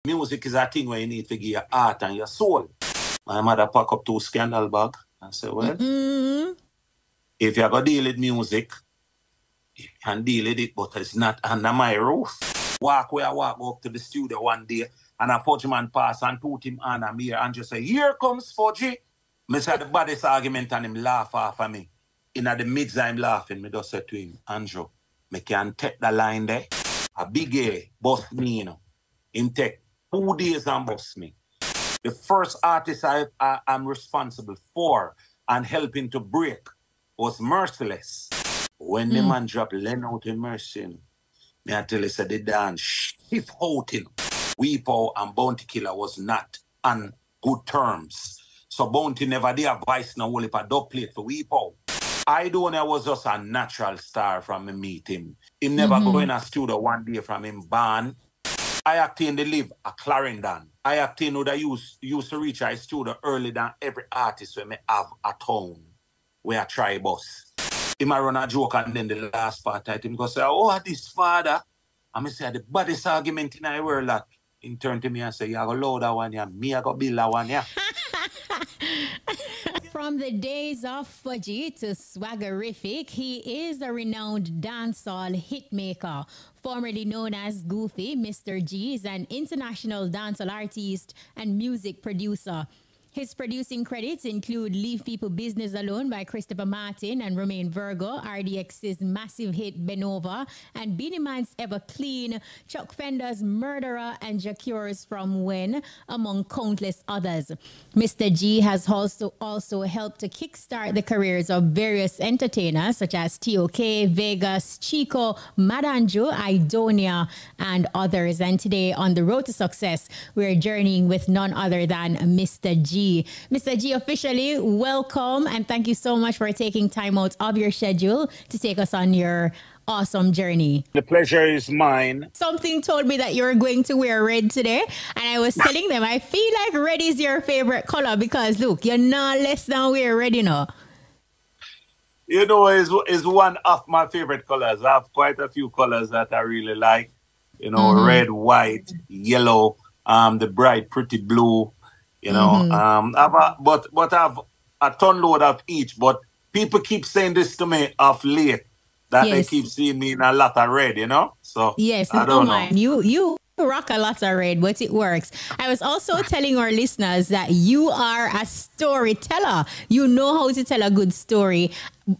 Music is a thing where you need to give your heart and your soul. My mother pack up 2 scandal bag and say, well, if you're going to deal with music, you can deal with it, but it's not under my roof. Walk where I walk up to the studio one day, and a Fudgy man pass and put him on a mirror and just say, here comes Fudgy. Me say the baddest argument and him laugh off of me. In the midst I'm laughing, me just say to him, Andrew, me can take the line there. A big A bust me, you know. Him take 2 days and bust me. The first artist I'm responsible for and helping to break was Merciless. When the man dropped Len out in Mercy, me I tell you, say the dance shift out in. Weep Out and Bounty Killer was not on good terms. So Bounty never did advice no whole heap of dub plate for Weep Out. I don't know, was just a natural star from me meet him. Him never go in a studio one day from him born. I-octane they live a Clarendon. I-octane would used to reach our studio early than every artist when me have a town where I try bus. He might run a joke and then the last part I him go say, oh, this father. And me say the baddest argument in the world that in turn to me and say, you go load that one, yeah. Me I go build that one, yeah. From the days of Fudgy to Swaggerific, he is a renowned dancehall hitmaker. Formerly known as Goofy, Mr. G is an international dancehall artist and music producer. His producing credits include Leave People Business Alone by Christopher Martin and Romain Virgo, RDX's massive hit Benova, and Beenie Man's Ever Clean, Chuck Fender's Murderer, and Jacure's From When, among countless others. Mr. G has also helped to kickstart the careers of various entertainers such as TOK, Vegas, Chico, Madanjo, Idonia, and others. And today on The Road to Success, we're journeying with none other than Mr. G. Mr. G, officially, welcome and thank you so much for taking time out of your schedule to take us on your awesome journey. The pleasure is mine. Something told me that you're going to wear red today, and I was telling them I feel like red is your favorite color because look, you're not less than wear red, you know. You know, is one of my favorite colors. I have quite a few colors that I really like. You know, red, white, yellow, the bright, pretty blue. You know, but I've a ton load of each. But people keep saying this to me of late that they keep seeing me in a lot of red. You know, so yes, I don't know. You rock a lot of red, but it works. I was also telling our listeners that you are a storyteller. You know how to tell a good story.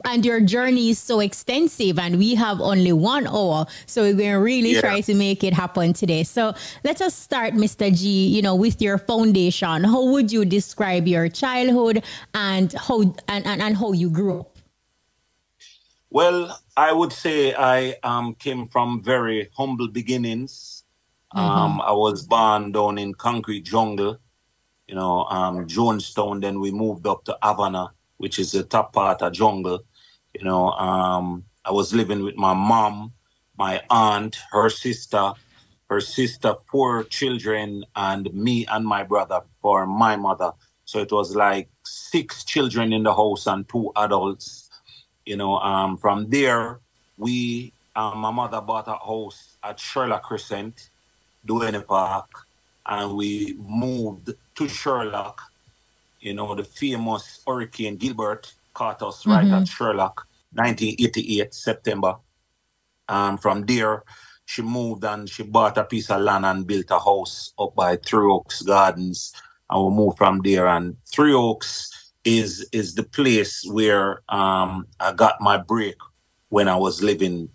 And your journey is so extensive and we have only 1 hour. So we're going to really try to make it happen today. So let us start, Mr. G, you know, with your foundation. How would you describe your childhood and how you grew up? Well, I would say I came from very humble beginnings. I was born down in Concrete Jungle, you know, Jonestown. Then we moved up to Havana, which is the top part of jungle. You know, I was living with my mom, my aunt, her sister, 4 children, and me and my brother for my mother. So it was like 6 children in the house and 2 adults. You know, from there, my mother bought a house at Sherlock Crescent, Duane Park, and we moved to Sherlock. You know, the famous Hurricane Gilbert caught us right at Sherlock, 1988, September. From there, she moved and she bought a piece of land and built a house up by Three Oaks Gardens. And we moved from there. And Three Oaks is the place where I got my break when I was living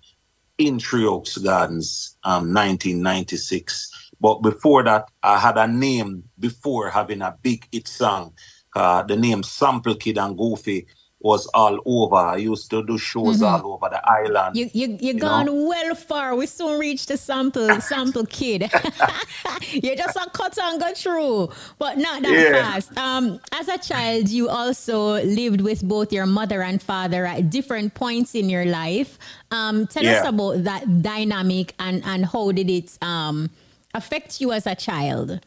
in Three Oaks Gardens, 1996. But before that, I had a name before having a big hit song. The name Sample Kid and Goofy was all over. I used to do shows all over the island. You gone well far. We soon reached the sample kid. You just a cut and go through, but not that fast. As a child, you also lived with both your mother and father at different points in your life. Tell us about that dynamic and how did it affect you as a child?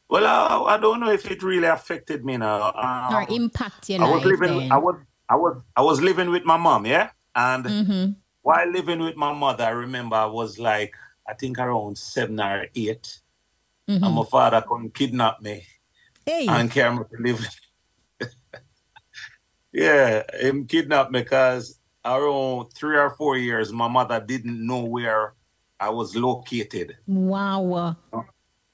Well, I don't know if it really affected me now. Or impact your life. I was living with my mom, yeah? And while living with my mother, I remember I was like, I think around 7 or 8. and my father couldn't kidnap me and carry me to live. Yeah, him kidnapped me because around 3 or 4 years, my mother didn't know where I was located. Wow.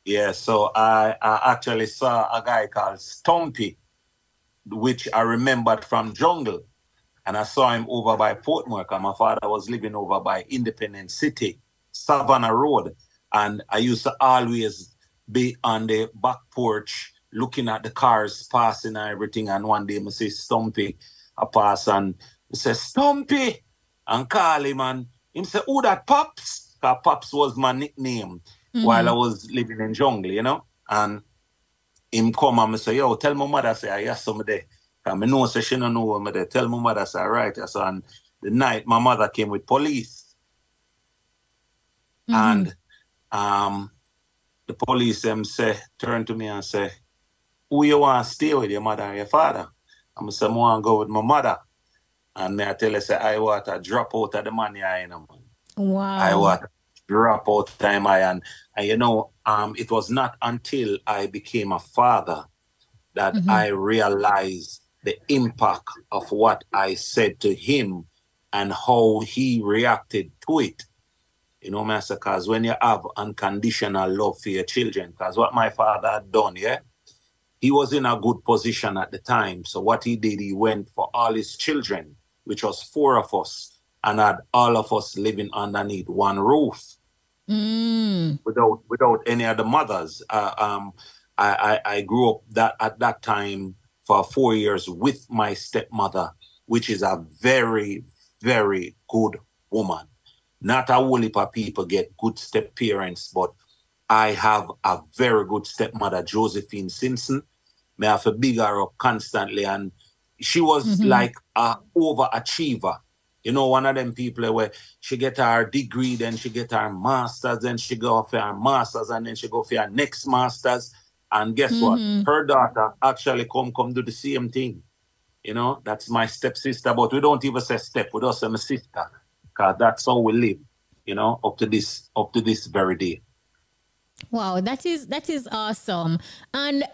Yeah, so I actually saw a guy called Stumpy, which I remembered from Jungle. And I saw him over by Portmore, and my father was living over by Independence City, Savannah Road. And I used to always be on the back porch looking at the cars passing and everything. And one day I see Stumpy, I pass and I say, Stumpy! And call him and him say, who that Pops? Because Pops was my nickname while I was living in Jungle, you know? And him come and I say, yo, tell my mother, say, I yes, some there. Because I know say she don't know where I'm there. Tell my mother, say, right. So, and the night my mother came with police. And the police say, turn to me and say, who you want to stay with, your mother and your father? I'm say, I want to go with my mother. And me I tell her, say, I want to drop out of the money I know. Wow. I want to drop out of time and you know, it was not until I became a father that I realized the impact of what I said to him and how he reacted to it. You know, Master, because when you have unconditional love for your children, because what my father had done, yeah, he was in a good position at the time. So what he did, he went for all his children, which was 4 of us, and had all of us living underneath one roof without any other mothers. I grew up at that time for 4 years with my stepmother, which is a very, very good woman. Not a whole heap of people get good step parents, but I have a very good stepmother, Josephine Simpson. May I have to big her up constantly. And she was like an overachiever. You know, one of them people where she get her degree, then she get her master's, then she go for her master's, and then she go for her next master's. And guess what? Her daughter actually come do the same thing. You know, that's my stepsister, but we don't even say step, we just say my sister. Because that's how we live, you know, up to this very day. Wow, that is awesome. And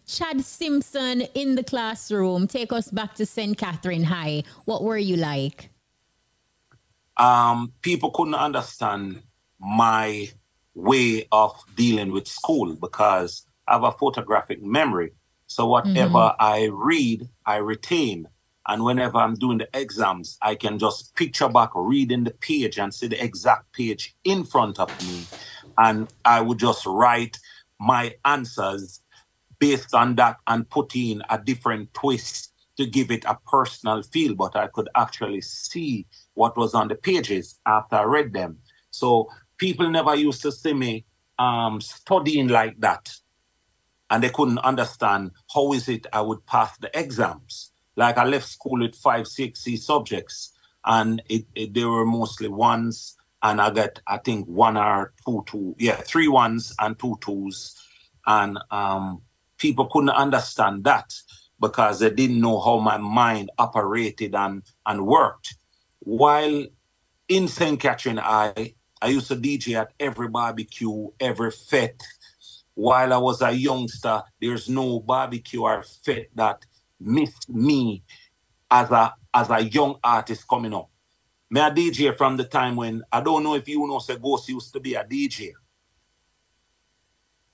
Chad Simpson in the classroom, take us back to St. Catherine High. What were you like? People couldn't understand my way of dealing with school because I have a photographic memory. So whatever I read, I retain. And whenever I'm doing the exams, I can just picture back reading the page and see the exact page in front of me. And I would just write my answers based on that and put in a different twist to give it a personal feel. But I could actually see what was on the pages after I read them. So people never used to see me studying like that. And they couldn't understand how is it I would pass the exams. Like I left school with 5, 6 C subjects, and they were mostly ones, and I got, I think, 1 or 2, 3 1s and 2 2s. And people couldn't understand that because they didn't know how my mind operated and worked. While in St. Catherine, I used to DJ at every barbecue, every fete. While I was a youngster, there's no barbecue or fete that missed me as a young artist coming up. Me a DJ from the time when, I don't know if you know, say Ghost used to be a DJ.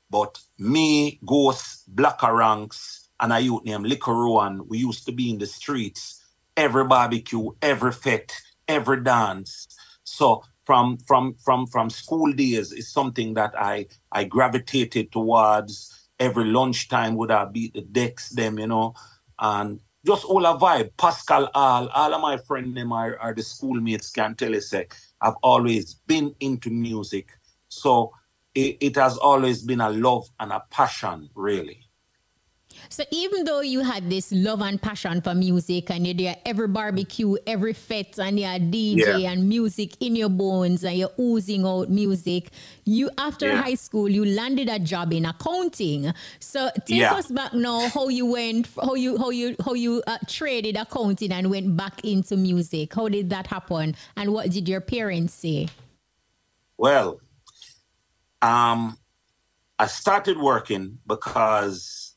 But me, Ghost, Black Ranks, and a youth named Liquor Rowan, we used to be in the streets, every barbecue, every fete, every dance. So from school days is something that I gravitated towards. Every lunchtime would I beat the decks them, you know, and just all a vibe. Pascal all of my friends them are the schoolmates can tell you say I've always been into music. So it has always been a love and a passion, really. So even though you had this love and passion for music and you did every barbecue, every fete, and you're a DJ and music in your bones and you're oozing out music, you after high school you landed a job in accounting. So take us back now how you went, how you traded accounting and went back into music. How did that happen, and what did your parents say? Well, I I started working because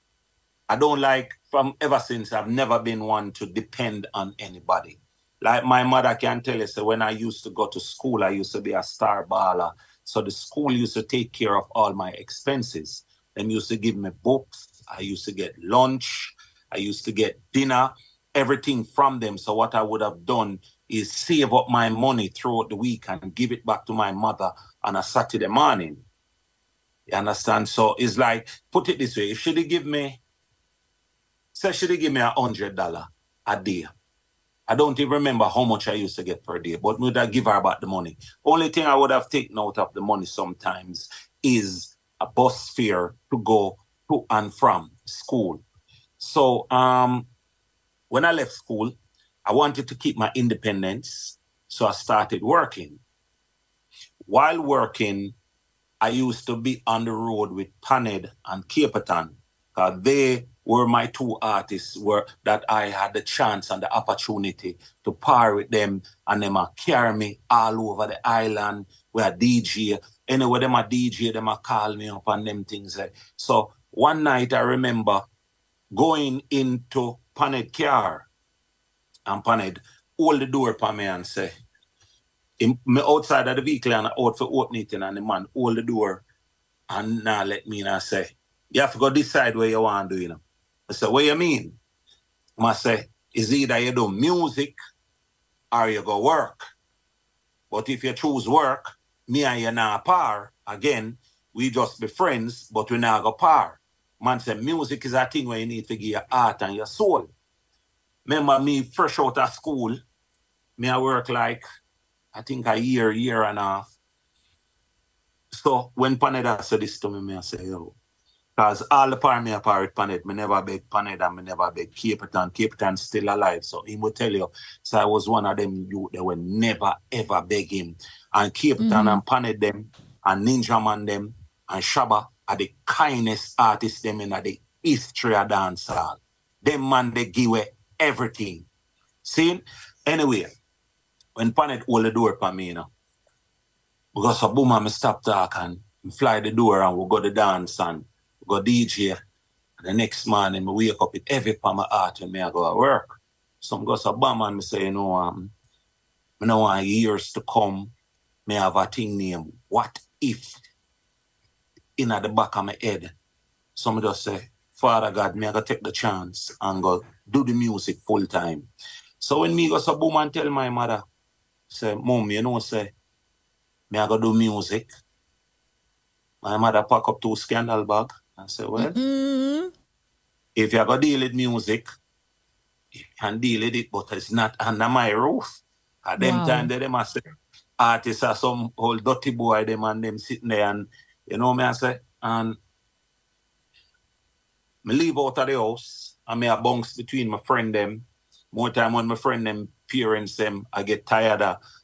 I don't like, from ever since, I've never been one to depend on anybody. Like my mother can tell you, so when I used to go to school, I used to be a star baller. So the school used to take care of all my expenses. Them used to give me books. I used to get lunch. I used to get dinner, everything from them. So what I would have done is save up my money throughout the week and give it back to my mother on a Saturday morning. You understand? So it's like, put it this way, if she'd give me, say she'd give me $100 a day. I don't even remember how much I used to get per day, but would I give her back the money? Only thing I would have taken out of the money sometimes is a bus fare to go to and from school. So when I left school, I wanted to keep my independence, so I started working. While working, I used to be on the road with Paned and Caperton, because they were my two artists that I had the chance and the opportunity to par with them, and them carry me all over the island. We are DJ. Anyway, them a DJ, them a call me up and them things. So one night I remember going into Paned car, and Paned hold the door for me and say, me outside of the vehicle and out for open it, and the man hold the door and now let me in and say, you have to go decide what you want to do, you know. I said, what you mean? I say, is either you do music or you go work. But if you choose work, me and you not par. Again, we just be friends, but we not go par. Man say, music is a thing where you need to give your heart and your soul. Remember me fresh out of school, me I work like, I think a year and a half. So when Paneda said this to me, I say, yo, because all the part me a part with Paned, me never beg Paned and me never beg Caperton. Caperton's still alive, so he would tell you. So I was one of them youth that would never ever beg him. And Caperton and Paned them, and Ninja Man them, and Shabba are the kindest artists them in the history of dancehall. Them man, they give away everything. See? Anyway, when Paned hold the door for me, you know, because a boom and me stop talk and fly the door and we go to dance and go DJ. And the next morning, I wake up with every part of my heart when I go to work. Some go to bam and I say, you know, I don't want years to come, I have a thing named What If in at the back of my head. Some just say, Father God, I go take the chance and go do the music full time. So when me go to boom and tell my mother, say, Mom, you know, say, I go do music. My mother pack up 2 scandal bag and say, well, if you go deal with music, you can deal with it, but it's not under my roof. At them time, they must say, artists are some old dirty boy, them and them sitting there, and you know me, I say, and me leave out of the house, and me a bounce between my friend them. More time when my friend them, parents them, I get tired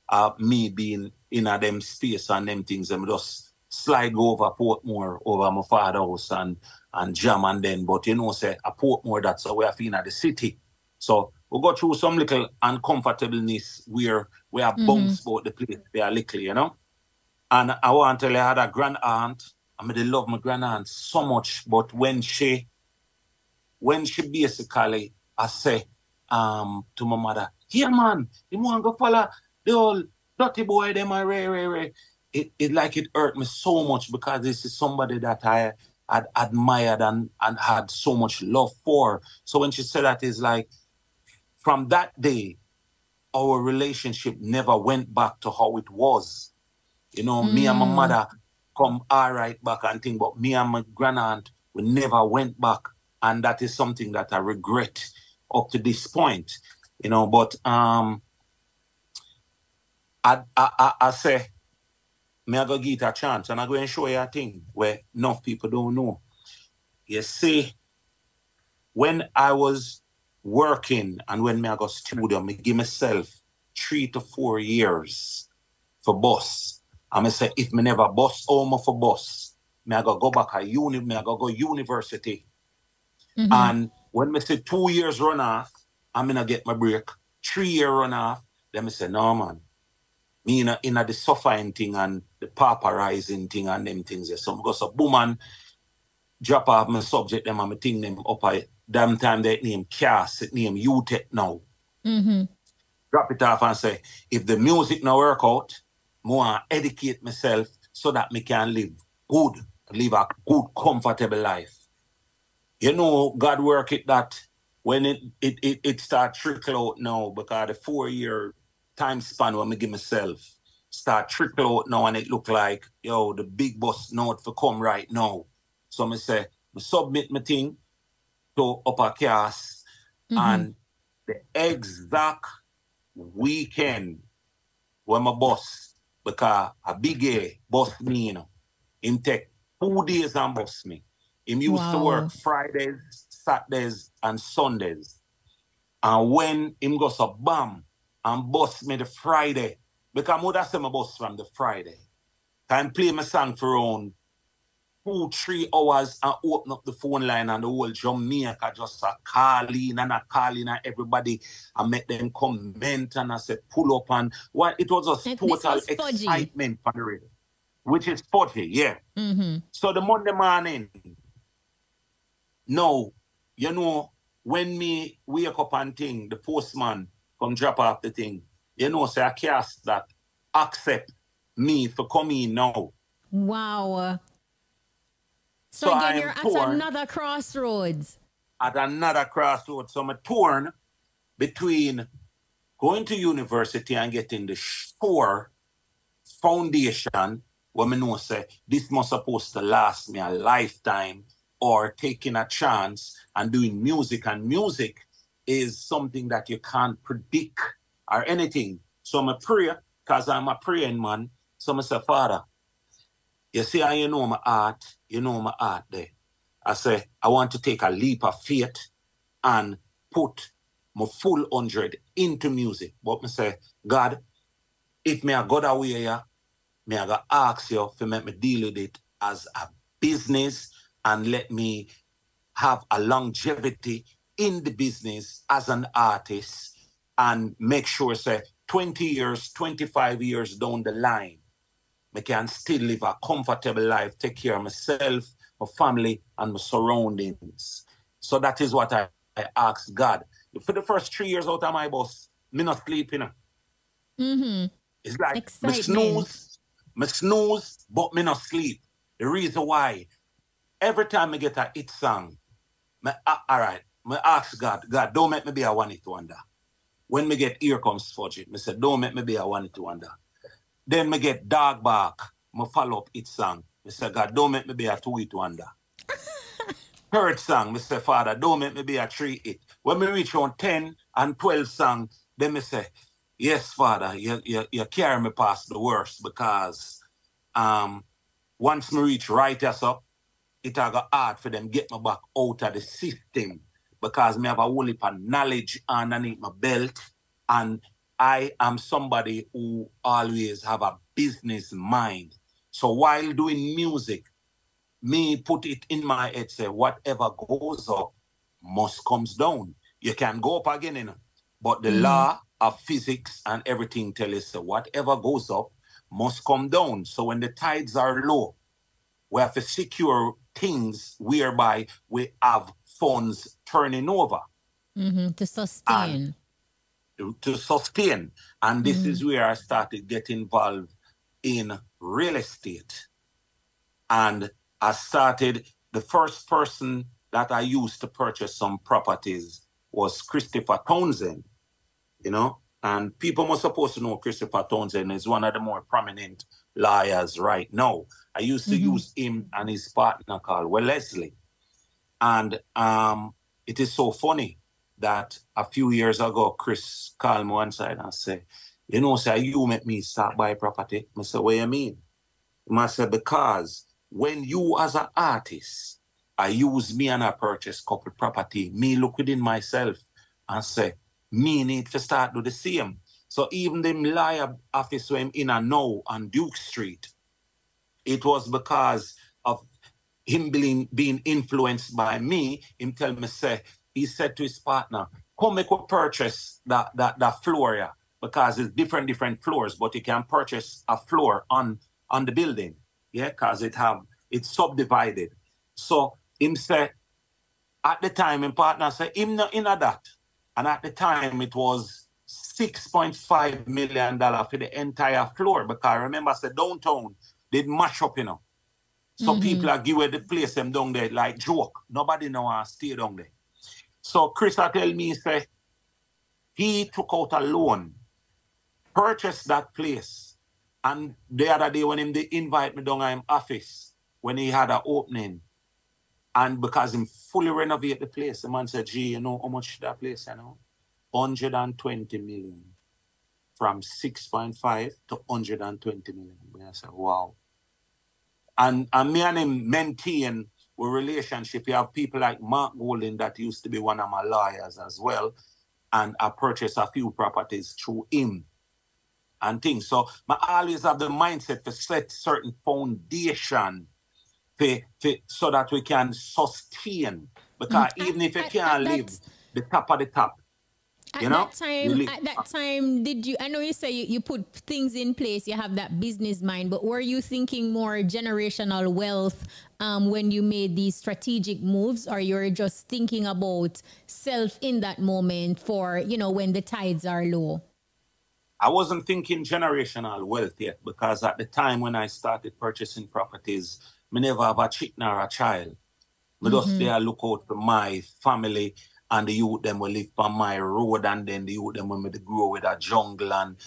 of me being in a them space and them things, and just slide over Portmore, over my father's house and jam and then, but you know, say, a Portmore, that's how we are feeling at the city. So we go through some little uncomfortableness where we are bounce about the place, they are little, you know. And I want to tell you, I had a grand aunt, I mean, they love my grand aunt so much, but when she basically, I say to my mother, here man, you want to go follow the old dirty boy, them are ray. It like it hurt me so much because this is somebody that I had admired and had so much love for. So when she said that, it's like, from that day, our relationship never went back to how it was. You know, me and my mother come all right back and think, but me and my grandaunt, we never went back. And that is something that I regret up to this point. You know, but I say, me I go give it a chance and I go and show you a thing where enough people don't know. You see, when I was working and when me I go studio, me give myself 3 to 4 years for bus. And me say, if me never bus home for bus, me I go back at uni, me I go university. And when me say 2 years run off, I'm gonna get my break. 3 year run off, then me say, no man. Me in the suffering thing and the paparazing thing and them things. So I go, so boom, and drop off my subject them and my thing them up I damn time they name cast, it name UTech now. Drop it off and say, if the music now work out, more educate myself so that me can live a good, comfortable life. You know, God work it that when it start trickle out now, because the 4-year time span when I give myself start trickle out now and it look like, yo, the big boss note for come right now. So I say, I submit my thing to upper cast and the exact weekend when my boss, because a big A boss me, you know, him take 2 days and boss me. Him used to work Fridays, Saturdays, and Sundays. And when him goes a bam and boss me the Friday, because I would have my boss from the Friday. Can play my song for around 2-3 hours and open up the phone line and the whole Jamaica just call in and everybody and make them comment and I said pull up and what it was just total excitement for the radio. Which is 40, yeah. So the Monday morning, no, you know, when me wake up and thing, the postman come drop off the thing, you know, say I cast that accept me for coming now. Wow. So again, you're at another crossroads. At another crossroads. So I'm torn between going to university and getting the sure foundation where I know say this must supposed to last me a lifetime, or taking a chance and doing music. And music is something that you can't predict or anything. So I'm a prayer, because I'm a praying man. So I say, Father, you see how you know my art there. I say, I want to take a leap of faith and put my full 100 into music. But I say, God, if me I go that way here, me I gotta ask you to make me deal with it as a business and let me have a longevity in the business as an artist and make sure, say, 20 years, 25 years down the line, I can still live a comfortable life, take care of myself, my family, and my surroundings. So that is what I asked God. For the first 3 years out of my bus, me not sleeping. It's like me snooze, but me not sleep. The reason why, every time I get a hit song, I ask God, don't make me be a one-hit wonder. When me get Here Comes Fudge, me say, don't make me be a one-hit wonder. Then me get Dog Bark, me follow up it song. Me say, God, don't make me be a 2-hit wonder. Third song, me say, Father, don't make me be a 3-hit. When me reach on 10 and 12 song, then me say, yes, Father, you carry me past the worst, because once me reach writers up, it got hard for them get me back out of the system, because me have a whole heap of knowledge underneath my belt, and I am somebody who always have a business mind. So while doing music, me put it in my head, say, whatever goes up must comes down. You can go up again, you know, but the law of physics and everything tell us, so whatever goes up must come down. So when the tides are low, we have to secure things whereby we have funds turning over. To sustain. To sustain. And this is where I started getting involved in real estate. And I started, the first person that I used to purchase some properties was Christopher Townsend, you know, and people must supposed to know Christopher Townsend is one of the more prominent lawyers right now. I used to use him and his partner called Leslie. And it is so funny that a few years ago, Chris called me one side and said, you know, say, you make me start buy property. I said, what do you mean? I said, because when you as an artist, I use me and I purchase couple property, me look within myself and say, me need to start do the same. So even the lawyer office when I'm in a now on Duke Street, it was because of him being influenced by me. Him tell me, say, he said to his partner, come make a purchase that floor, yeah, because it's different floors, but you can purchase a floor on the building, yeah, because it's subdivided. So him say, at the time, him partner say, him not in that. And at the time, it was $6.5 million for the entire floor. Because I remember, say, downtown did mash up, So people are give away the place them down there like joke. Nobody know how to stay down there. So Chris tell me, say, he took out a loan, purchased that place. And the other day when they invite me down in his office, when he had an opening, and because him fully renovate the place, the man said, gee, you know how much that place, 120 million. From 6.5 to 120 million. I said, wow. And me and him maintain a relationship. You have people like Mark Golden that used to be one of my lawyers as well. And I purchased a few properties through him and things. So I always have the mindset to set certain foundation so that we can sustain. Because even if you can't live the top of the top, At that time, did you? I know you say you put things in place. You have that business mind, but were you thinking more generational wealth when you made these strategic moves, or you're just thinking about self in that moment for when the tides are low? I wasn't thinking generational wealth yet, because at the time when I started purchasing properties, I never have a chick nor a child. I just there look out for my family. And the youth them will live on my road, and then the youth them will grow with a jungle. And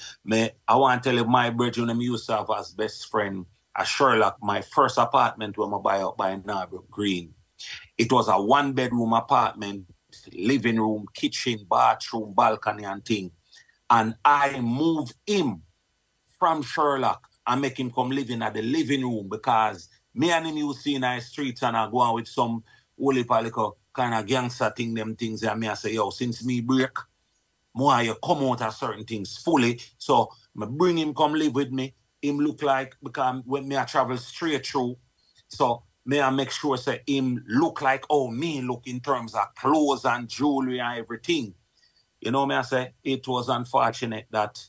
I want to tell you, my brethren them used to have as best friend a Sherlock, my first apartment when I buy up by Norbrook Green. It was a 1-bedroom apartment, living room, kitchen, bathroom, balcony and thing. And I moved him from Sherlock and make him come live in at the living room, because me and him used to see in the streets and I go on with some holy palico kind of gangster thing, them things, and me I say, yo, since me break, more you come out of certain things fully. So I bring him come live with me. Him look like, because when me I travel straight through, so me I make sure say him look like how me look in terms of clothes and jewelry and everything. You know me I say, it was unfortunate that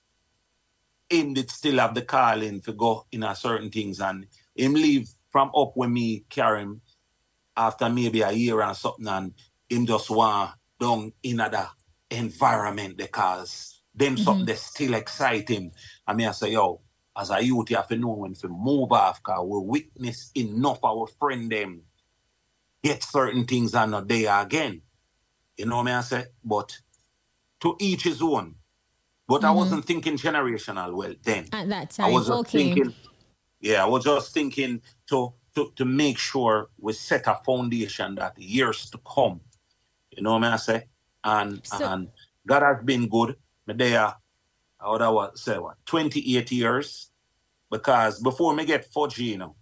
him did still have the calling to go in a certain things, and him leave from up when me carry him after maybe a year or something, and him just want down in other environment, because them something that still excite him. I mean, I say, yo, as a youth, you have to know when to move off, because we witness enough our friend them get certain things and not there again. You know what I say? But to each his own. But I wasn't thinking generational wealth then. At that time, I was just thinking, I was just thinking to make sure we set a foundation that years to come. You know what I say? And God has been good. But there, I would say, 28 years. Because before me get 4G,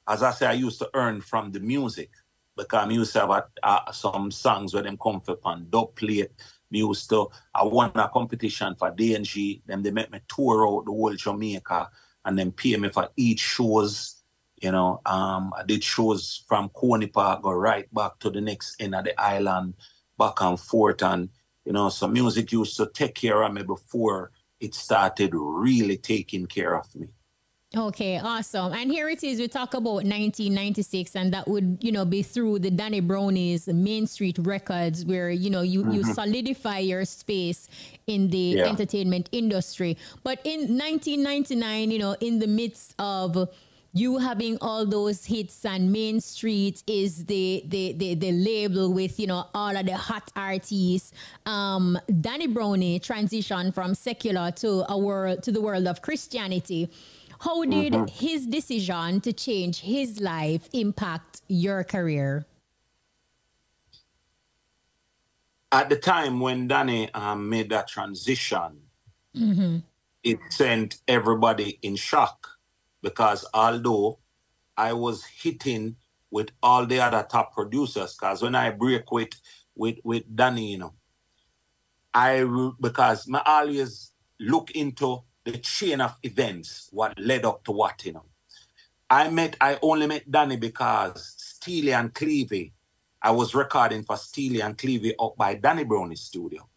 as I say, I used to earn from the music. Because I used to have some songs where them come on dub plate. I won a competition for DNG. Then they make me tour out the whole Jamaica and then pay me for each shows. I did shows from Coney Park, go right back to the next end of the island, back and forth. And, so music used to take care of me before it started really taking care of me. Okay, awesome. And here it is, we talk about 1996, and that would, be through the Danny Brownie's Main Street Records, where, you solidify your space in the entertainment industry. But in 1999, in the midst of you having all those hits, and Main Street is the label with, all of the hot artists, Danny Brownie transitioned from secular to the world of Christianity. How did his decision to change his life impact your career? At the time when Danny made that transition, it sent everybody in shock, because although I was hitting with all the other top producers, because when I break with Danny, because I always look into the chain of events, what led up to what, I only met Danny because Steely and Clevie, I was recording for Steely and Clevie up by Danny Brownie's studio.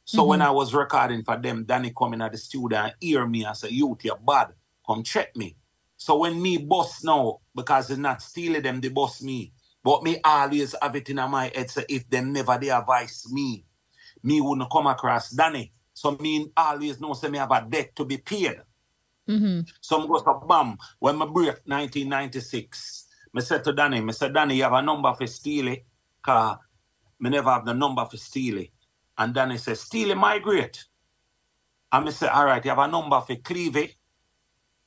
So when I was recording for them, Danny come in at the studio and hear me and say, youth, you're bad, come check me. So when me boss now, because it's not Steely them, they boss me, But me always have it in my head, so if them never they advise me wouldn't come across Danny. So me always know say me have a debt to be paid. So I go to bam, when I break 1996, I said to Danny, Danny, you have a number for Steely? Because I never have the number for Steely. And Danny said, Steely migrate. And I said, all right, you have a number for Clevie?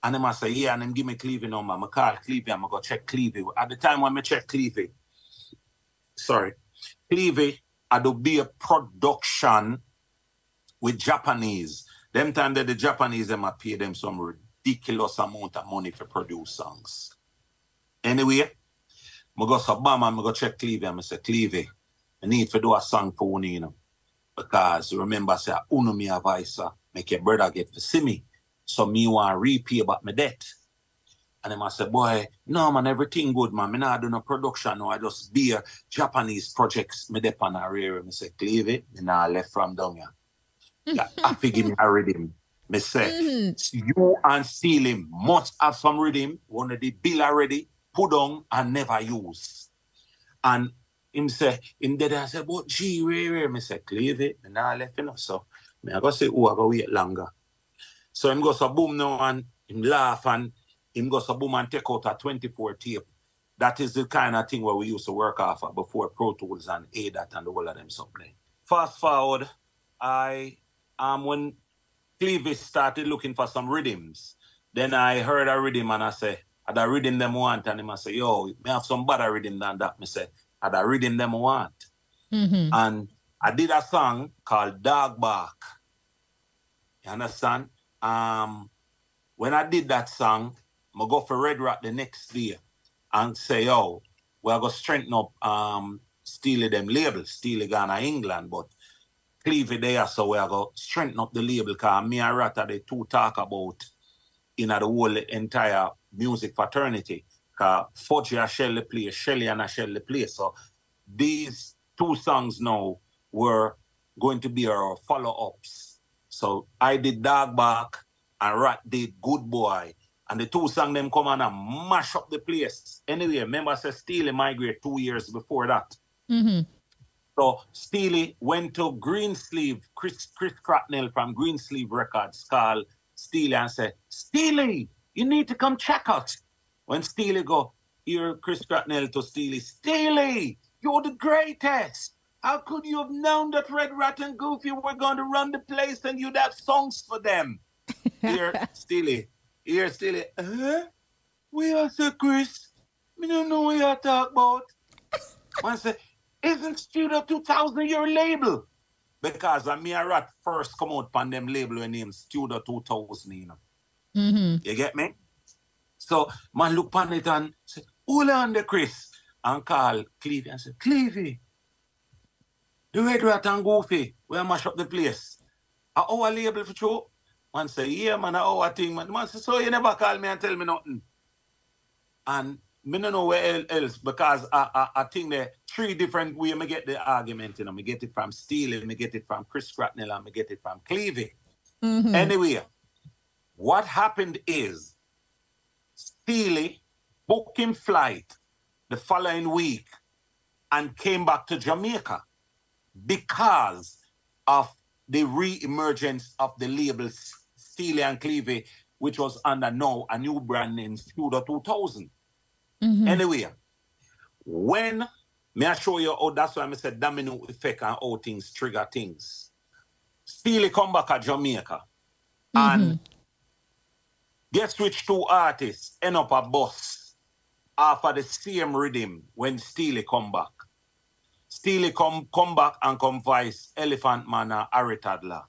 And then I say, yeah, and then give me Clevie number. I call Clevie, I'm going to go check Clevie. At the time when I check Clevie, Clevie had to be a production with Japanese. Them time that the Japanese, them pay them some ridiculous amount of money for produce songs. Anyway, I go to Obama, I go check Clevie, and I say, Clevie, I need to do a song for you, you know. Because remember, I say, uno me advice, make your brother get to see me. So me want to repay about my debt. And then I say, boy, no man, everything good, man. Me not do no production, no. I just be a Japanese projects, me dep on a rare. I say, Clevie, me not left from down here. Yeah, I give me a rhythm. Me say, you and Steely must have some rhythm, one of the bill already, put on and never use. And him say, him dead, I say, but gee, rare. Me say, Clevie, me not left enough. So, me I go say, oh, I go wait longer. So him go so boom now and him laugh and him go so boom and take out a 24 tape. That is the kind of thing where we used to work off of before Pro Tools and ADAT and all of them something. Fast forward, when Clevie started looking for some rhythms, then I heard a rhythm and I say, had a rhythm them want, and him I say, yo, me have some better rhythm than that. Me say, had a rhythm them want. And I did a song called Dog Bark. You understand? When I did that song, I go for Red Rat the next day and say, yo, we're going to strengthen up Steely them label. Steely gone to England, but Clevie there, so we're going to strengthen up the label because me and Rat are the two talk about in the whole entire music fraternity. Because Fudgy and Shelly play, Shelly and Shelly play. So these two songs now were going to be our follow-ups. So I did Dog Bark and Rat did Good Boy. And the two songs them come on and mash up the place. Anyway, remember I said Steely migrate 2 years before that. So Steely went to Greensleeve, Chris Cracknell from Greensleeve Records called Steely and said, Steely, you need to come check us. When Steely go, here Chris Cracknell to Steely, Steely, you're the greatest. How could you have known that Red Rat and Goofy were going to run the place and you'd have songs for them? Here, Steely. We are Sir Chris. We don't know what you talk about. One say, isn't Studio 2000 your label? Because me and Rat first come out on them label when named Studio 2000, you know. You get me? So, man look on it and say, hold on there, Chris. And call Clevie and say, Clevie, the Red Rat and Goofy, we mash up the place. Our label for sure. Man say, yeah, man, our thing, man. Man say, so you never call me and tell me nothing. And me don't know where else, because I think there are three different ways I get the argument, you know. I get it from Steely, I get it from Chris Cracknell, and I get it from Clevie. Anyway, what happened is Steely booked him flight the following week and came back to Jamaica because of the re-emergence of the labels Steely and Clevie, which was under now a new brand named Studio 2000. Anyway, when may I show you how that's why I said domino effect and how things trigger things. Steely come back at Jamaica and guess which two artists end up a bus after the same rhythm when Steely come back. Steely come back and come vice Elephant Man and Harry Toddler.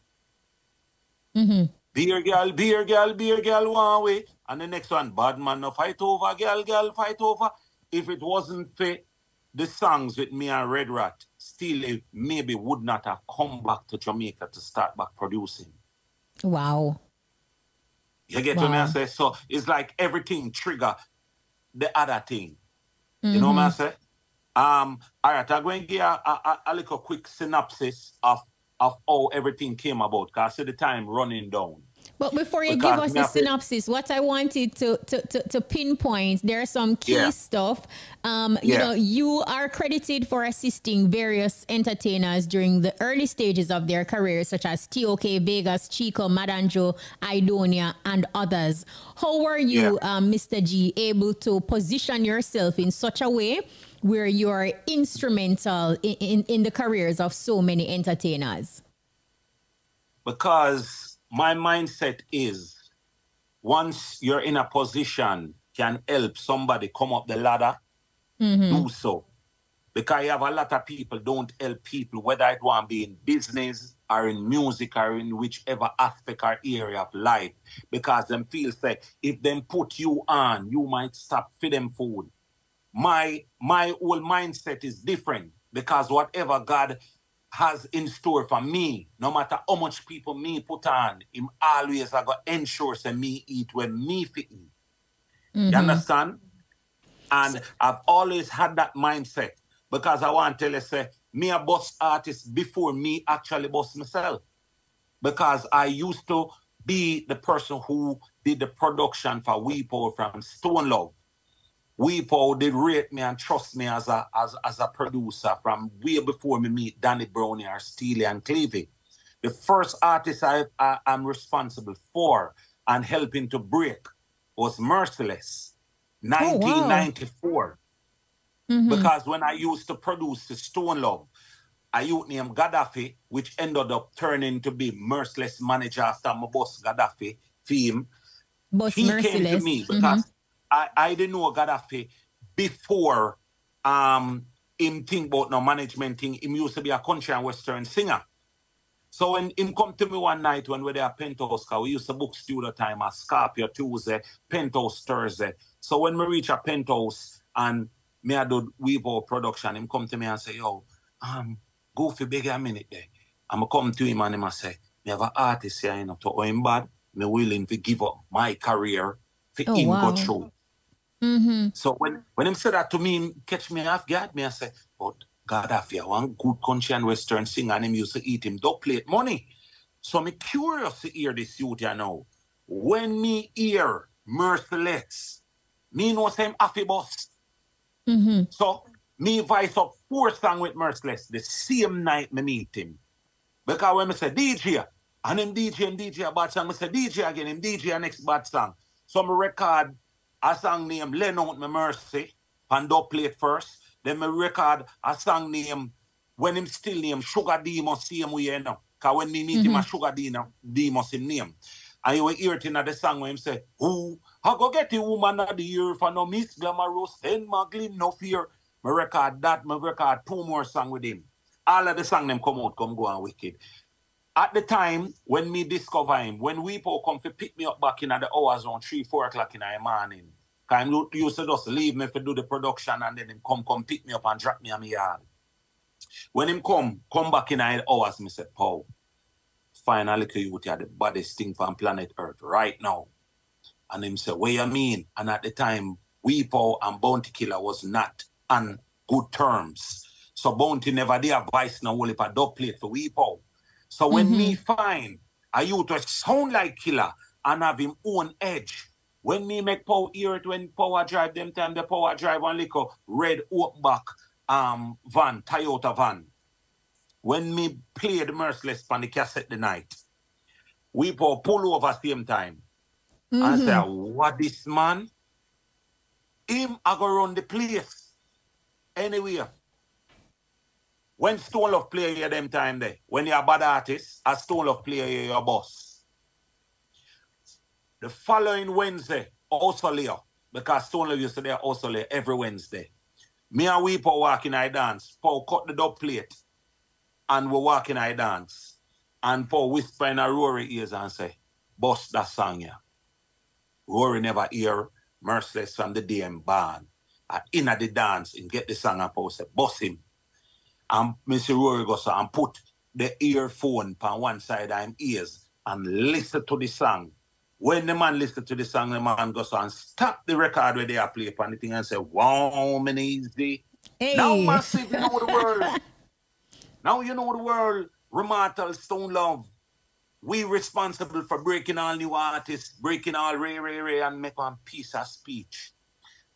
Beer girl, one way. And the next one, bad man, no fight over, girl, fight over. If it wasn't for the songs with me and Red Rat, Steely maybe would not have come back to Jamaica to start back producing. Wow. You get what I say? So it's like everything trigger the other thing. You know what I say? All right, I'm going to give a little quick synopsis of how everything came about, because I see the time running down. But before you give us the synopsis, what I wanted to pinpoint, there are some key stuff. You know, you are credited for assisting various entertainers during the early stages of their careers, such as T.O.K. Vegas, Chico, Madanjo, Idonia, and others. How were you, Mr. G, able to position yourself in such a way where you're instrumental in the careers of so many entertainers? Because my mindset is, once you're in a position can help somebody come up the ladder, do so. Because you have a lot of people don't help people, whether it want to be in business or in music or in whichever aspect or area of life, because them feel like if them put you on, you might stop for them food. My whole mindset is different, because whatever God has in store for me, no matter how much people me put on, him always I got ensure say me eat when me fit eat. You understand? And I've always had that mindset, because I want to tell you, say, me a boss artist before me actually boss myself. Because I used to be the person who did the production for Weepo from Stone Love. Weepo did rate me and trust me as a producer from way before me meet Danny Brownie or Steely and Clevie. The first artist I'm responsible for and helping to break was Merciless, 1994. Because when I used to produce the Stone Love, I used named Gaddafi, which ended up turning to be Merciless manager after my boss Gaddafi theme. He Merciless came to me because I didn't know Gaddafi before him think about no management thing. Him used to be a country and western singer. So when him come to me one night when we were at Penthouse, because we used to book studio time at Scorpio Tuesday, Penthouse Thursday. So when we reach a Penthouse and me I do Weevo production, him come to me and say, yo, go for big a minute there. I'm come to him and him say, me have an artist here, you know, to own bad, me willing to give up my career for him go through. So when him said that to me, him catch me off guard, me I say, but Gaddafi, one good country and western singer, and him used to eat him dog plate money. So me curious to hear this youth you know. When me hear Merciless, me know say him happy boss. So me voice up 4 songs with Merciless the same night me meet him. Because when me say DJ, and him DJ a bad song, me say DJ again, him DJ a next bad song. So me record a song named Lend Out My Mercy, and dub plate first. Then me record a song named, when him still name Sugar Demos, same way, you know. Because when me meet him a Sugar Demos him name. And you will hear it in the song where him say, who, I go get the woman of the year for no miss glamorous, and my gleam no fear. Me record that, me record 2 more songs with him. All of the songs them come out, come go and wicked. At the time, when me discover him, when Weepo come to pick me up back in the hours around 3, 4 o'clock in the morning, because he used to just leave me to do the production and then him come pick me up and drop me on my yard. When him come back in the hours, me say, Paul, finally you are the baddest thing from planet Earth right now. And him say, what you mean? And at the time, Weepo and Bounty Killer was not on good terms. So Bounty never did advice no whole heap of dub plate for Weepo. So when me find a youth to sound like Killer and have him own edge, when me make Power hear it when Power drive them time, the Power drive one little red oak back van, Toyota van. When me play the Merciless on the cassette the night, Weepo pull over same time. And say, what this man? Him I go run the place. Anyway. When Stone Love play here them time there, when you're a bad artist, a Stone Love play here your boss. The following Wednesday, also Leo, because Stone Love used to there also Leo every Wednesday. Me and Weepo walk in I dance. Paul cut the dub plate and we walk in I dance. And Paul whisper in a Rory ears and say, boss that song here. Rory never hear Merciless from the DM band. And in the dance, and get the song and Paul say, boss him. And Mr. Rory goes and put the earphone on one side of his ears and listen to the song. When the man listen to the song, the man goes and stop the record where they are playing upon the thing and say, wow, man, easy. Hey. Now, massive, you know the world. Now you know the world. Remarkable Stone Love. We responsible for breaking all new artists, breaking all Ray, and make one piece of speech.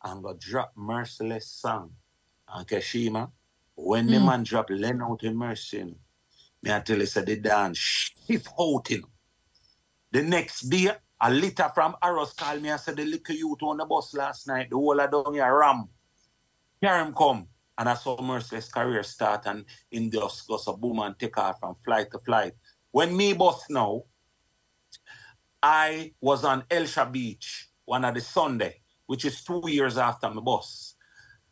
I'm going to drop Merciless song. And Kshema, when the man drop Len out in Mercy, me I tell you, say the dance shift out in. The next day, a litter from Arrows called me and said the little youth on the bus last night, the whole of down here ram. Here him come. And I saw Merciless career start and in just goes a boom and take off from flight to flight. When me bus now, I was on Elsha Beach one of the Sunday, which is 2 years after my bus.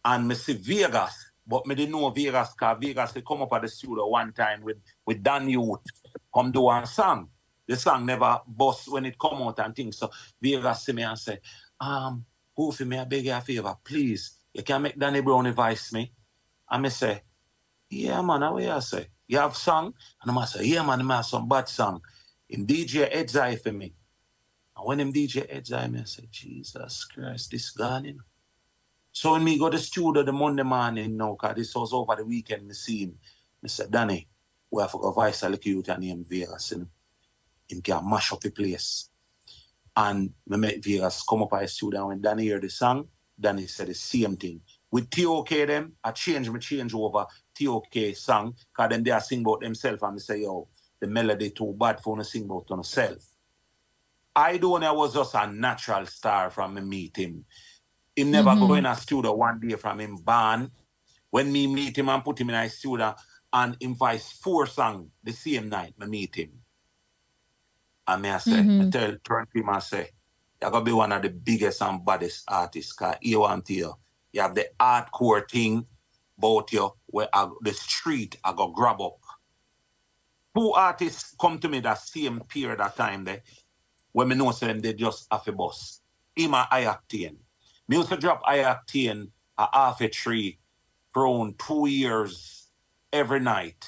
And me see Vegas, but me didn't know Vegas because Vegas they come up at the studio one time with Dan Youth, come do one song. The song never bust when it come out and things. So Vegas see me and say, Goofy, me I beg you a favor, please. You can make Danny Brown voice me. And me say, yeah, man, how you say? You have song? And I say, yeah, man, I have some bad song. Him DJ Ed's Eye for me. And when him DJ Ed's Eye, I say, Jesus Christ, this gone in. So when me go to the studio the Monday morning now, because this was over the weekend, me see him. I said, Danny, we have to go voice a little youth and name Vegas. Him can mash up the place. And me met Vegas come up at the studio, and when Danny heard the song, Danny said the same thing. With TOK them, I change over TOK song, because then they are sing about themselves, and I say, yo, the melody too bad for them to sing about themselves. I don't know, I was just a natural star from me meet him. Him never go in a studio one day from him born. When me meet him and put him in a studio and him voice 4 songs the same night, me meet him. And me I say, I turn to him and say, you're going to be one of the biggest and baddest artists, because you want to you have the hardcore thing about you, where the street I go grab up. 2 artists come to me that same period of time there, when me know them they just have a bus. Him and I-octane. Me used to drop I-octane a half a tree for around 2 years every night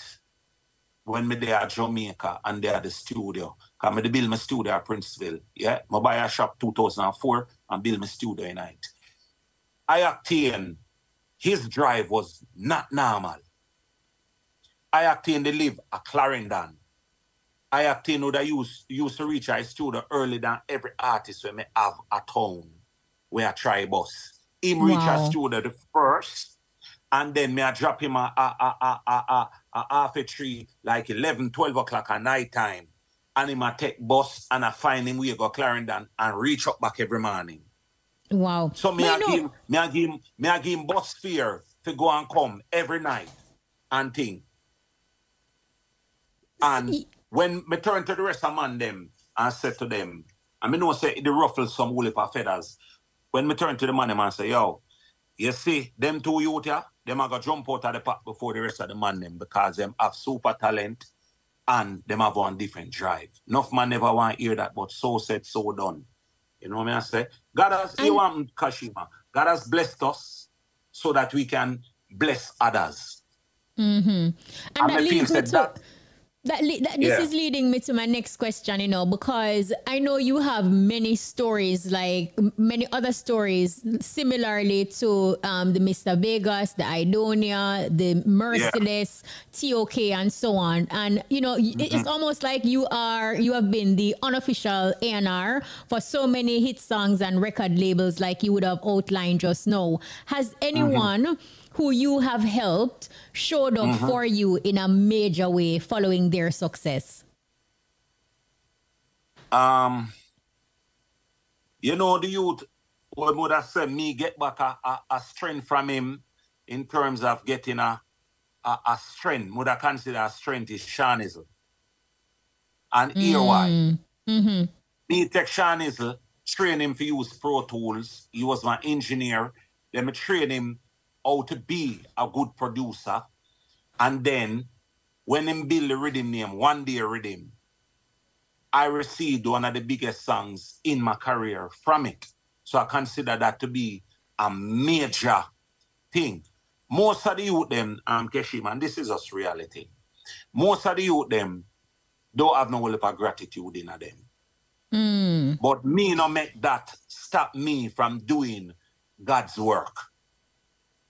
when me there at Jamaica and there at the studio. Because me build my studio at Princeville. Yeah, I buy a shop 2004 and build my studio in night. I-octane, his drive was not normal. I-octane, they live at Clarendon. I-octane would have used to reach our studio early than every artist when me have a town where I try bus. Him reach a studio the first, and then me I drop him a half a tree like 11, 12 o'clock at night time. And him I take bus and I find him where go Clarendon and reach up back every morning. Wow. So me I give him bus fare to go and come every night and thing. And when me turn to the rest of man them and said to them, I mean no say the ruffles some wool of feathers. When me turn to the man them and say, yo, you see, them 2 youth here, them are going to jump out of the pack before the rest of the man them because them have super talent and them have one different drive. Enough man never want to hear that, but so said, so done. You know what I say? God has, Kshema, God has blessed us so that we can bless others. And that leads me to... This is leading me to my next question, you know, because I know you have many stories, like many other stories, similarly to the Mr. Vegas, the Idonia, the Merciless, TOK, and so on. And, you know, it's almost like you have been the unofficial A&R for so many hit songs and record labels like you would have outlined just now. Has anyone who you have helped showed up for you in a major way following their success? You know, the youth would have said me get back a strength from him in terms of getting a strength. Would I consider a strength is Sean Izzle. And here why. Me take Sean Izzle, train him for use Pro Tools. He was my engineer. Then me train him how to be a good producer. And then when him build the rhythm name, One Day Rhythm, I received one of the biggest songs in my career from it. So I consider that to be a major thing. Most of the youth them, Kshema, and this is just reality. Most of the youth them don't have no level of gratitude in them. But me no make that stop me from doing God's work.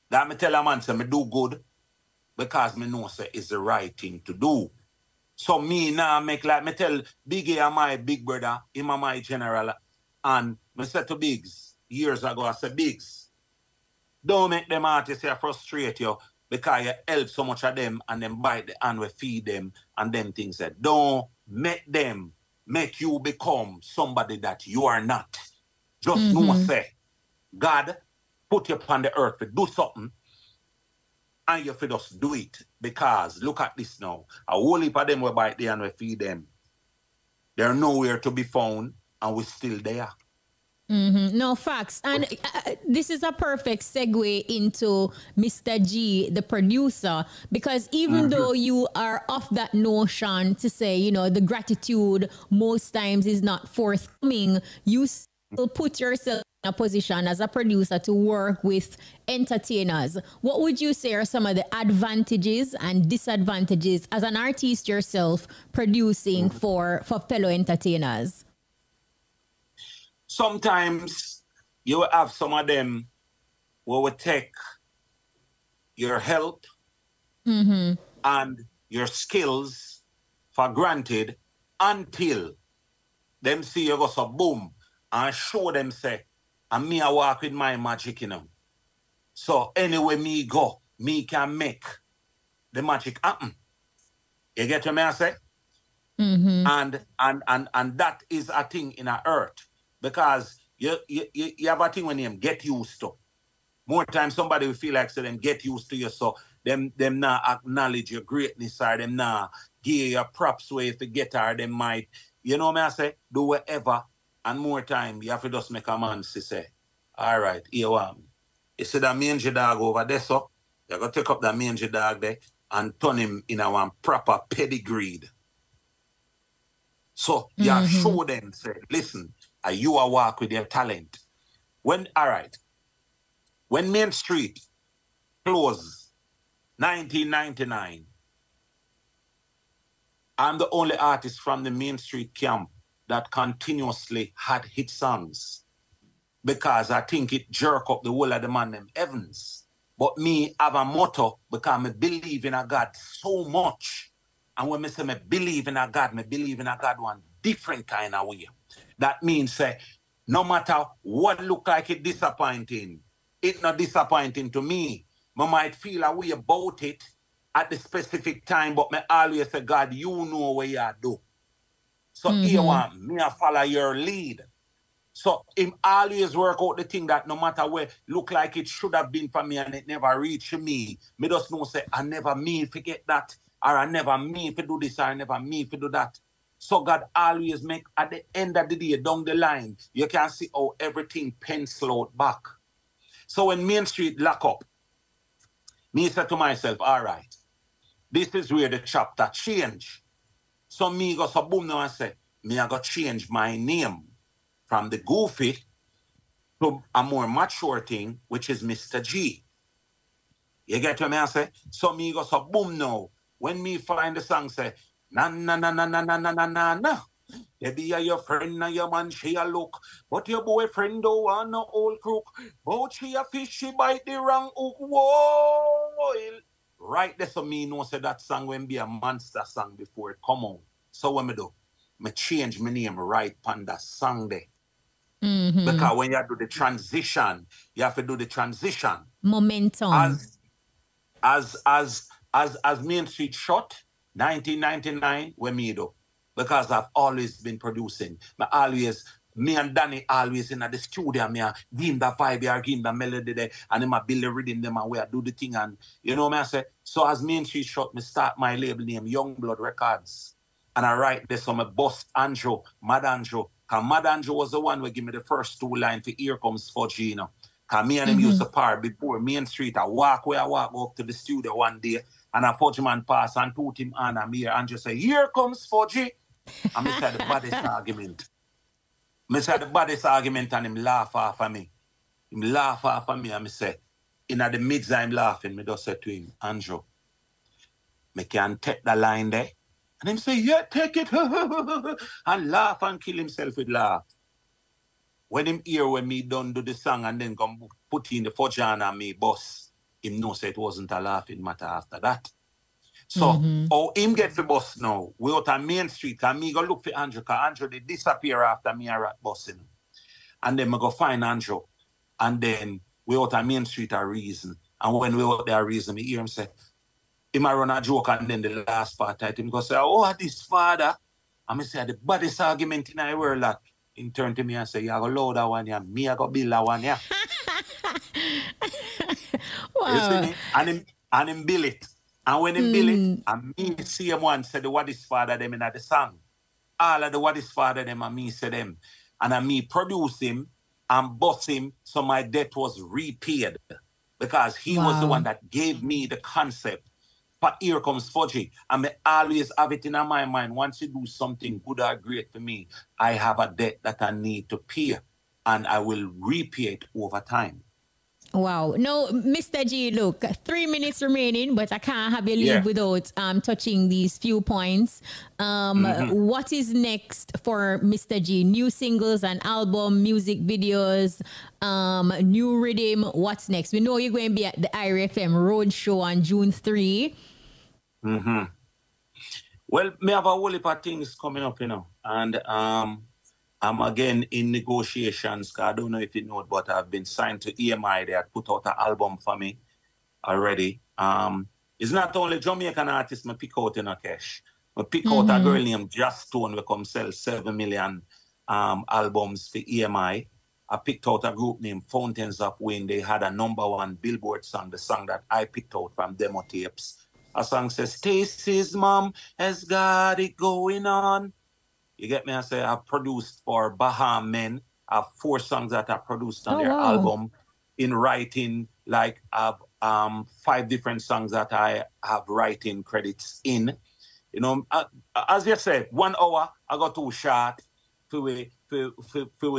That me tell a man say me do good because me know say it's the right thing to do. So me now make like, me tell Biggie and my big brother, him and my general, and me said to Biggs, years ago, I said, Biggs, don't make them artists here frustrate you because you help so much of them and then bite the hand we feed them and them things that don't make them make you become somebody that you are not. Just know say, God put you upon the earth to do something and you have to just do it because look at this now. A whole heap of them will bite the hand we feed them. They're nowhere to be found and we're still there. No, facts. And this is a perfect segue into Mr. G, the producer, because even though you are of that notion to say, you know, the gratitude most times is not forthcoming, you still put yourself in a position as a producer to work with entertainers. What would you say are some of the advantages and disadvantages as an artist yourself producing for fellow entertainers? Sometimes you will have some of them who will take your help and your skills for granted until them see you go so boom and show them say, and me I walk with my magic, you know. So anyway me go, me can make the magic happen. You get what I say? And that is a thing in a earth. Because you have a thing when them get used to. More times somebody will feel like so them get used to you, so them not acknowledge your greatness or them not give you props where if you get her, them might, you know what I say, do whatever. And more time, you have to just make a man say, all right, here one. You see that mangy dog over there, so you got to take up that mangy dog there and turn him in a one proper pedigreed. So you show them, say, listen, you are walk with your talent. When Main Street closed 1999, I'm the only artist from the Main Street camp that continuously had hit songs because I think it jerk up the whole of the man them Evans. But me have a motto because I believe in a God so much. And when I say I believe in a God one different kind of way. That means, say, no matter what look like it disappointing, it's not disappointing to me. I might feel a way about it at the specific time, but I always say, God, you know what you do. So here one, me I follow your lead. So him always work out the thing that no matter where look like it should have been for me and it never reached me. Me just know say, I never mean forget that, or I never mean to do this, or I never mean to do that. So God always make, at the end of the day, down the line, you can see how everything pencil out back. So when Main Street lock up, me said to myself, all right, this is where the chapter change. So me go so boom now and say, me I go change my name from the Goofy to a more mature thing, which is Mr. G. You get what I say? So me go so boom now. When me find the song say, na na na na na na na na na na. Maybe your friend and your man she a look, but your boyfriend don't want no old crook. But she a fish, she bite the wrong hook. Whoa! Right there, so me know say that song when be a monster song before it come out. So what me do? Me change my name right on that song there. Because when you do the transition, you have to do the transition. Momentum. As Main Street shot, 1999, when me do. Because I've always been producing. Me and Danny always in the studio, me give him the vibe, give him the melody there, and then I build the rhythm them and where I do the thing, and you know what I say? So as Main Street shot, me start my label name, Youngblood Records. And I write this on my boss, Andrew, Mad Andrew. Because Mad Andrew was the one who gave me the first two lines for Here Comes Fudgy, you know. Because me and him used to par before Main Street. I walk up to the studio one day, and a Fudgy man pass and put him on, and me and just say, Here comes Fudgy. And I said the baddest argument. I said the baddest argument, and him laugh off of me. Him laugh off of me, and I say, in the midst I'm laughing, I just said to him, Andrew, I can take the line there. And him say, yeah, take it. And laugh and kill himself with laugh. When him hear when me done do the song and then come put in the Fudgy on me boss, him know say it wasn't a laughing matter after that. So, how him get for bus now? We out on Main Street, and me go look for Andrew, because Andrew did disappear after me a rat busing. And then me go find Andrew. And then we out on Main Street a reason. And when we out there a reason, me hear him say, he might run a joke, and then the last part I him go say, oh, this father. And me say, the baddest argument in the world, that in turn to me and say, you go load that one, yeah. Me I go build that one, yeah. Wow. You see me? And him build it. And when him build it, and me see him one say the what is father them in the song. All of the what is father them and me say them. And I me produce him and boss him, so my debt was repaid. Because he was the one that gave me the concept. But here comes Fudgy. And I always have it in my mind. Once you do something good or great for me, I have a debt that I need to pay. And I will repay it over time. Wow. No, Mr. G, look, 3 minutes remaining, but I can't have you leave without touching these few points. What is next for Mr. G? New singles and album, music videos, new rhythm. What's next? We know you're going to be at the IRIE FM Road Show on June 3. Well, me have a whole heap of things coming up, you know. And I'm again in negotiations. I don't know if you know it, but I've been signed to EMI. They had put out an album for me already. It's not only Jamaican artists I pick out in a cash. I pick out a girl named Just Stone, who come sell 7 million albums for EMI. I picked out a group named Fountains of Wind. They had a #1 Billboard song, the song that I picked out from demo tapes. A song says, Stacey's mom has got it going on. You get me? I say I've produced for Baham Men. I have 4 songs that I produced on their album. In writing, like I've 5 different songs that I have writing credits in. You know, as you said, 1 hour I got too short for we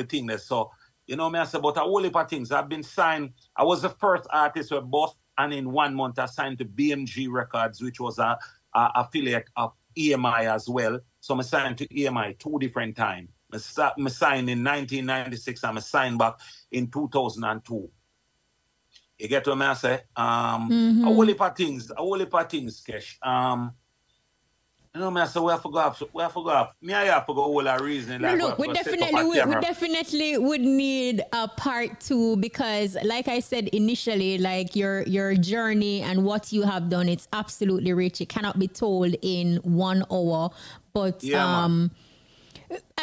thing. So, you know me, I say about a whole heap of things. I've been signed. I was the first artist with both, and in 1 month I signed to BMG Records, which was a affiliate of EMI as well. So I signed to EMI 2 different times. I signed in 1996 and I signed back in 2002. You get what I say? A whole heap of things, Kesh. You know, I say, where I forgot. Me, I have to go all a reason. Like, look, we definitely would need a part 2, because like I said initially, like your journey and what you have done, it's absolutely rich. It cannot be told in 1 hour. But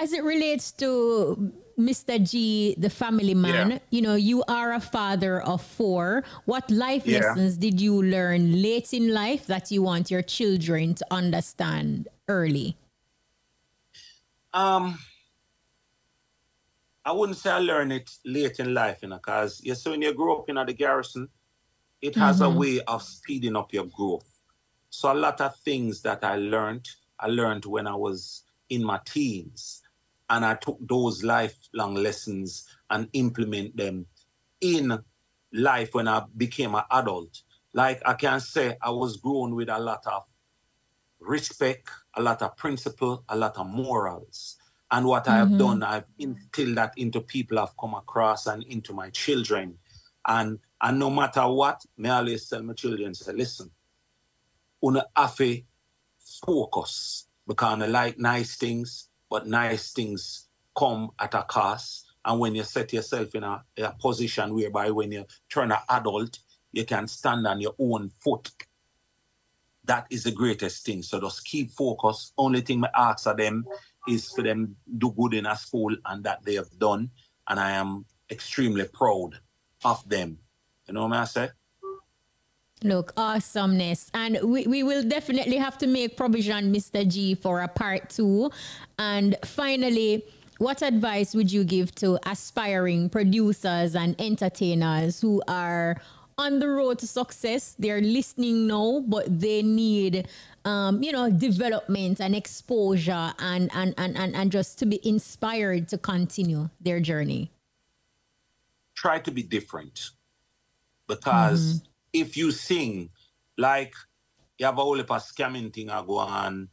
as it relates to Mr. G, the family man, you know, you are a father of 4. What life lessons did you learn late in life that you want your children to understand early? I wouldn't say I learned it late in life, you know, because you see, when you grow up in the garrison, it has a way of speeding up your growth. So a lot of things that I learned when I was in my teens. And I took those lifelong lessons and implement them in life when I became an adult. Like I can say I was grown with a lot of respect, a lot of principle, a lot of morals. And what I have done, I've instilled that into people I've come across and into my children. And no matter what, I always tell my children, say, listen, you have to focus, because I like nice things, but nice things come at a cost. And when you set yourself in a position whereby when you turn an adult, you can stand on your own foot, that is the greatest thing. So just keep focused. Only thing I ask of them is for them do good in a school, and that they have done. And I am extremely proud of them. You know what I say? Look, awesomeness. And we will definitely have to make provision, Mr. G, for a part 2. And finally, what advice would you give to aspiring producers and entertainers who are on the road to success? They're listening now, but they need, you know, development and exposure and just to be inspired to continue their journey. Try to be different, because if you sing, like you have a whole heap of scamming thing I go on,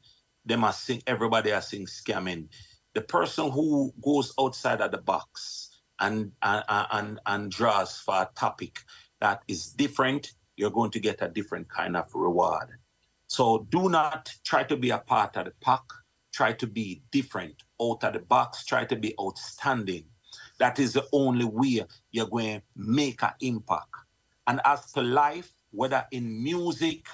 them are sing, everybody are sing scamming. The person who goes outside of the box and draws for a topic that is different, you're going to get a different kind of reward. So do not try to be a part of the pack. Try to be different, out of the box. Try to be outstanding. That is the only way you're going to make an impact. And as to life, whether in music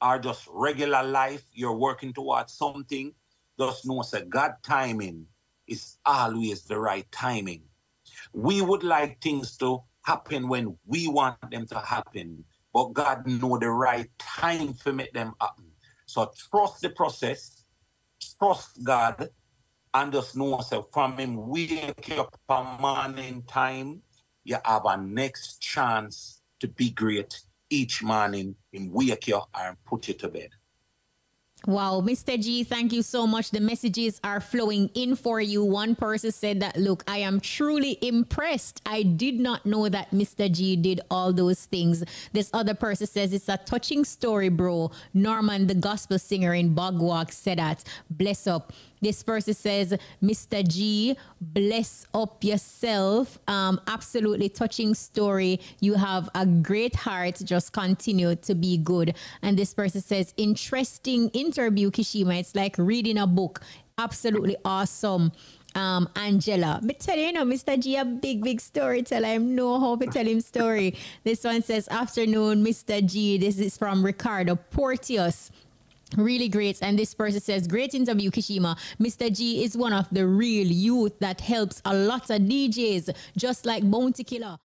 or just regular life, you're working towards something, just know that God timing is always the right timing. We would like things to happen when we want them to happen, but God know the right time to make them happen. So trust the process, trust God, and just know so from him wake up a morning time, you have a next chance to be great each morning and wake you and put you to bed. Wow, Mr. G, thank you so much. The messages are flowing in for you. One person said that, look, I am truly impressed. I did not know that Mr. G did all those things. This other person says it's a touching story, bro. Norman, the gospel singer in Bogwalk, said that. Bless up. This person says, Mr. G, bless up yourself. Absolutely touching story. You have a great heart. Just continue to be good. And this person says, interesting interview, Kshema. It's like reading a book. Absolutely awesome. Angela, me tell you, Mr. G, a big storyteller. I know how to tell him story. This one says, afternoon, Mr. G. This is from Ricardo Porteous. Really great. And this person says, great interview, Kshema. Mr. G is one of the real youth that helps a lot of DJs, just like Bounty Killer.